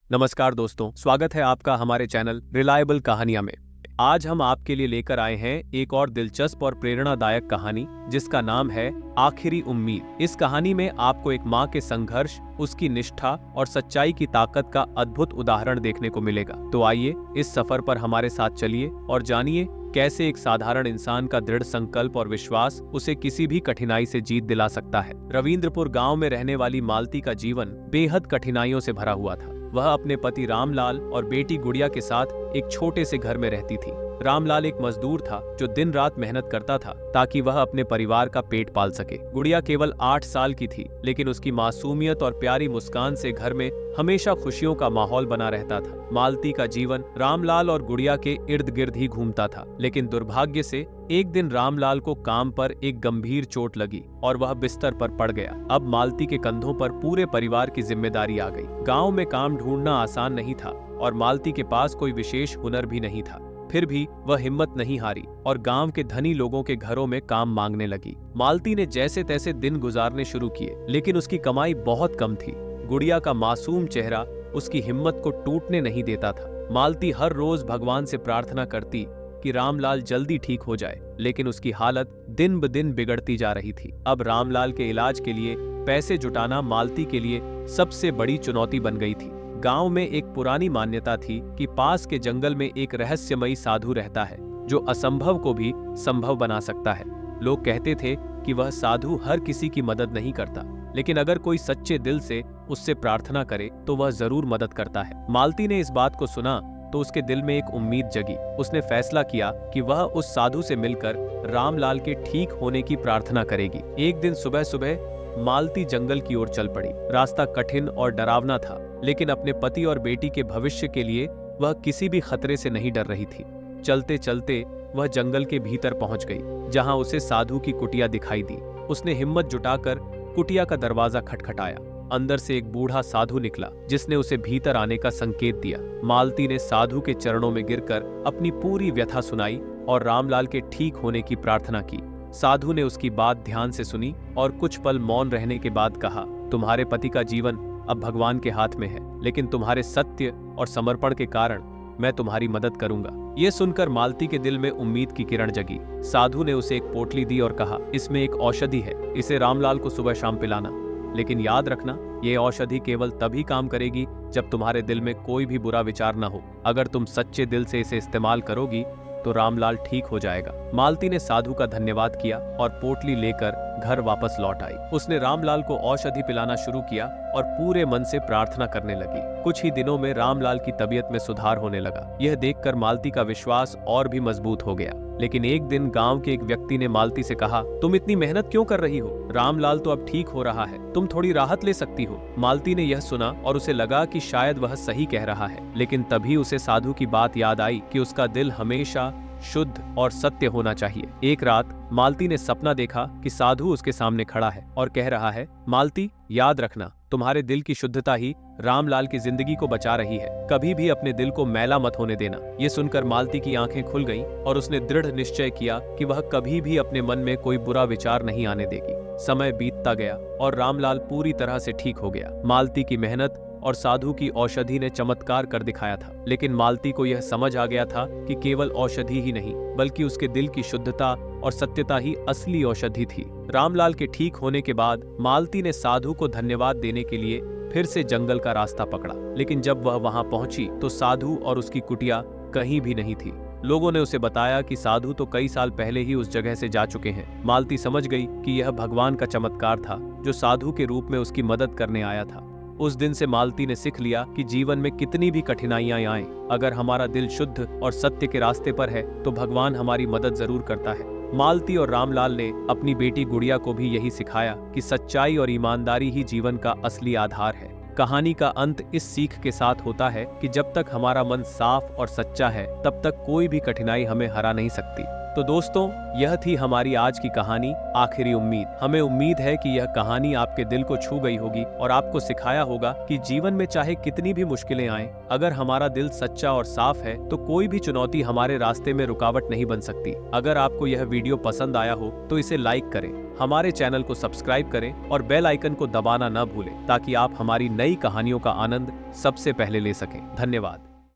नमस्कार दोस्तों, स्वागत है आपका हमारे चैनल रिलायबल कहानियां में। आज हम आपके लिए लेकर आए हैं एक और दिलचस्प और प्रेरणादायक कहानी जिसका नाम है आखिरी उम्मीद। इस कहानी में आपको एक माँ के संघर्ष, उसकी निष्ठा और सच्चाई की ताकत का अद्भुत उदाहरण देखने को मिलेगा। तो आइए इस सफर पर हमारे साथ चलिए और जानिए कैसे एक साधारण इंसान का दृढ़ संकल्प और विश्वास उसे किसी भी कठिनाई से जीत दिला सकता है। रविंद्रपुर गांव में रहने वाली मालती का जीवन बेहद कठिनाइयों से भरा हुआ था। वह अपने पति रामलाल और बेटी गुड़िया के साथ एक छोटे से घर में रहती थी। रामलाल एक मजदूर था जो दिन रात मेहनत करता था ताकि वह अपने परिवार का पेट पाल सके। गुड़िया केवल 8 साल की थी, लेकिन उसकी मासूमियत और प्यारी मुस्कान से घर में हमेशा खुशियों का माहौल बना रहता था। मालती का जीवन रामलाल और गुड़िया के इर्द गिर्द ही घूमता था, लेकिन दुर्भाग्य से एक दिन रामलाल को काम पर एक गंभीर चोट लगी और वह बिस्तर पर पड़ गया। अब मालती के कंधों पर पूरे परिवार की जिम्मेदारी आ गई। गांव में काम ढूंढना आसान नहीं था और मालती के पास कोई विशेष हुनर भी नहीं था। फिर भी वह हिम्मत नहीं हारी और गांव के धनी लोगों के घरों में काम मांगने लगी। मालती ने जैसे तैसे दिन गुजारने शुरू किए, लेकिन उसकी कमाई बहुत कम थी। गुड़िया का मासूम चेहरा उसकी हिम्मत को टूटने नहीं देता था। मालती हर रोज भगवान से प्रार्थना करती कि रामलाल जल्दी ठीक हो जाए, लेकिन उसकी हालत दिन ब दिन बिगड़ती जा रही थी। अब रामलाल के इलाज के लिए पैसे जुटाना मालती के लिए सबसे बड़ी चुनौती बन गई थी। गांव में एक पुरानी मान्यता थी कि पास के जंगल में एक रहस्यमयी साधु रहता है जो असंभव को भी संभव बना सकता है। लोग कहते थे कि वह साधु हर किसी की मदद नहीं करता, लेकिन अगर कोई सच्चे दिल से उससे प्रार्थना करे तो वह जरूर मदद करता है। मालती ने इस बात को सुना तो उसके दिल में एक उम्मीद जगी। उसने फैसला किया कि वह उस साधु से मिलकर रामलाल के ठीक होने की प्रार्थना करेगी। एक दिन सुबह सुबह मालती जंगल की ओर चल पड़ी। रास्ता कठिन और डरावना था, लेकिन अपने पति और बेटी के भविष्य के लिए वह किसी भी खतरे से नहीं डर रही थी। चलते चलते वह जंगल के भीतर पहुंच गई, जहां उसे साधु की कुटिया दिखाई दी। उसने हिम्मत जुटाकर कुटिया का दरवाजा खटखटाया। अंदर से एक बूढ़ा साधु निकला, जिसने उसे भीतर आने का संकेत दिया। मालती ने साधु के चरणों में गिरकर अपनी पूरी व्यथा सुनाई और रामलाल के ठीक होने की प्रार्थना की। साधु ने उसकी बात ध्यान से सुनी और कुछ पल मौन रहने के बाद कहा, तुम्हारे पति का जीवन अब भगवान के हाथ में है, लेकिन तुम्हारे सत्य और समर्पण के कारण मैं तुम्हारी मदद करूंगा। ये सुनकर मालती के दिल में उम्मीद की किरण जगी। साधु ने उसे एक पोटली दी और कहा, इसमें एक औषधि है, इसे रामलाल को सुबह शाम पिलाना, लेकिन याद रखना ये औषधि केवल तभी काम करेगी जब तुम्हारे दिल में कोई भी बुरा विचार न हो। अगर तुम सच्चे दिल से इसे इस्तेमाल करोगी तो रामलाल ठीक हो जाएगा। मालती ने साधु का धन्यवाद किया और पोटली लेकर घर वापस लौट आई। उसने रामलाल को औषधि पिलाना शुरू किया और पूरे मन से प्रार्थना करने लगी। कुछ ही दिनों में रामलाल की तबीयत में सुधार होने लगा। यह देखकर मालती का विश्वास और भी मजबूत हो गया। लेकिन एक दिन गांव के एक व्यक्ति ने मालती से कहा, तुम इतनी मेहनत क्यों कर रही हो? रामलाल तो अब ठीक हो रहा है, तुम थोड़ी राहत ले सकती हो। मालती ने यह सुना और उसे लगा कि शायद वह सही कह रहा है, लेकिन तभी उसे साधु की बात याद आई कि उसका दिल हमेशा शुद्ध और सत्य होना चाहिए। एक रात मालती ने सपना देखा कि साधु उसके सामने खड़ा है और कह रहा है, मालती याद रखना, तुम्हारे दिल की शुद्धता ही रामलाल की जिंदगी को बचा रही है। कभी भी अपने दिल को मैला मत होने देना। ये सुनकर मालती की आंखें खुल गईं और उसने दृढ़ निश्चय किया कि वह कभी भी अपने मन में कोई बुरा विचार नहीं आने देगी। समय बीतता गया और रामलाल पूरी तरह से ठीक हो गया। मालती की मेहनत और साधु की औषधि ने चमत्कार कर दिखाया था, लेकिन मालती को यह समझ आ गया था कि केवल औषधि ही नहीं, बल्कि उसके दिल की शुद्धता और सत्यता ही असली औषधि थी। रामलाल के ठीक होने के बाद मालती ने साधु को धन्यवाद देने के लिए फिर से जंगल का रास्ता पकड़ा, लेकिन जब वह वहां पहुंची तो साधु और उसकी कुटिया कहीं भी नहीं थी। लोगों ने उसे बताया कि साधु तो कई साल पहले ही उस जगह से जा चुके हैं। मालती समझ गई कि यह भगवान का चमत्कार था जो साधु के रूप में उसकी मदद करने आया था। उस दिन से मालती ने सीख लिया कि जीवन में कितनी भी कठिनाइयां आएं, अगर हमारा दिल शुद्ध और सत्य के रास्ते पर है तो भगवान हमारी मदद जरूर करता है। मालती और रामलाल ने अपनी बेटी गुड़िया को भी यही सिखाया कि सच्चाई और ईमानदारी ही जीवन का असली आधार है। कहानी का अंत इस सीख के साथ होता है कि जब तक हमारा मन साफ और सच्चा है, तब तक कोई भी कठिनाई हमें हरा नहीं सकती। तो दोस्तों, यह थी हमारी आज की कहानी आखिरी उम्मीद। हमें उम्मीद है कि यह कहानी आपके दिल को छू गई होगी और आपको सिखाया होगा कि जीवन में चाहे कितनी भी मुश्किलें आएं, अगर हमारा दिल सच्चा और साफ है तो कोई भी चुनौती हमारे रास्ते में रुकावट नहीं बन सकती। अगर आपको यह वीडियो पसंद आया हो तो इसे लाइक करें, हमारे चैनल को सब्सक्राइब करें और बेल आइकन को दबाना न भूलें ताकि आप हमारी नई कहानियों का आनंद सबसे पहले ले सकें। धन्यवाद।